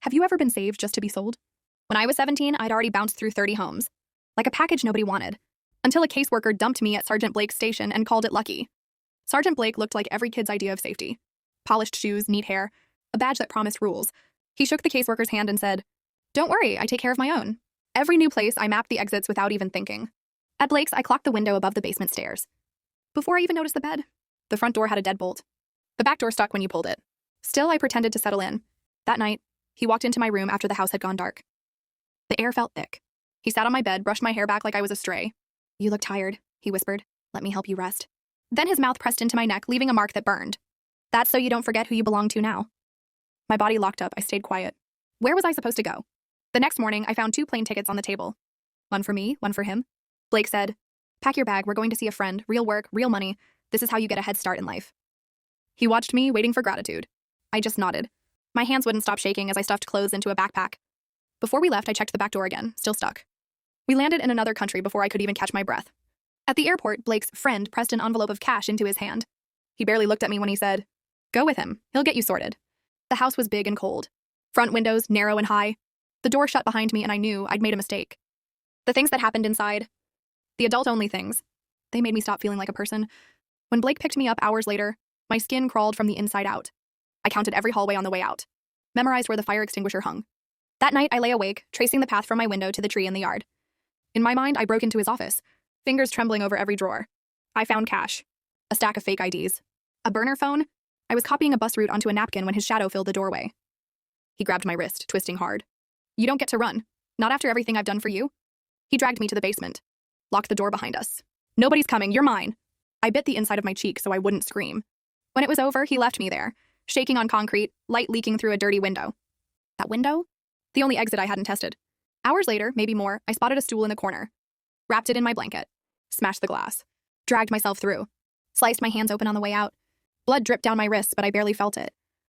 Have you ever been saved just to be sold? When I was 17, I'd already bounced through 30 homes. Like a package nobody wanted. Until a caseworker dumped me at Sergeant Blake's station and called it lucky. Sergeant Blake looked like every kid's idea of safety. Polished shoes, neat hair, a badge that promised rules. He shook the caseworker's hand and said, "Don't worry, I take care of my own." Every new place, I mapped the exits without even thinking. At Blake's, I clocked the window above the basement stairs. Before I even noticed the bed, the front door had a deadbolt. The back door stuck when you pulled it. Still, I pretended to settle in. That night, he walked into my room after the house had gone dark. The air felt thick. He sat on my bed, brushed my hair back like I was a stray. "You look tired," he whispered. "Let me help you rest." Then his mouth pressed into my neck, leaving a mark that burned. "That's so you don't forget who you belong to now." My body locked up. I stayed quiet. Where was I supposed to go? The next morning, I found 2 plane tickets on the table. One for me, one for him. Blake said, "Pack your bag, we're going to see a friend. Real work, real money. This is how you get a head start in life." He watched me, waiting for gratitude. I just nodded. My hands wouldn't stop shaking as I stuffed clothes into a backpack. Before we left, I checked the back door again, still stuck. We landed in another country before I could even catch my breath. At the airport, Blake's friend pressed an envelope of cash into his hand. He barely looked at me when he said, "Go with him. He'll get you sorted." The house was big and cold. Front windows, narrow and high. The door shut behind me and I knew I'd made a mistake. The things that happened inside, the adult-only things, they made me stop feeling like a person. When Blake picked me up hours later, my skin crawled from the inside out. I counted every hallway on the way out. Memorized where the fire extinguisher hung. That night, I lay awake, tracing the path from my window to the tree in the yard. In my mind, I broke into his office, fingers trembling over every drawer. I found cash. A stack of fake IDs. A burner phone. I was copying a bus route onto a napkin when his shadow filled the doorway. He grabbed my wrist, twisting hard. "You don't get to run. Not after everything I've done for you." He dragged me to the basement. Locked the door behind us. "Nobody's coming, you're mine." I bit the inside of my cheek so I wouldn't scream. When it was over, he left me there, shaking on concrete, light leaking through a dirty window. That window? The only exit I hadn't tested. Hours later, maybe more, I spotted a stool in the corner. Wrapped it in my blanket. Smashed the glass. Dragged myself through. Sliced my hands open on the way out. Blood dripped down my wrists, but I barely felt it.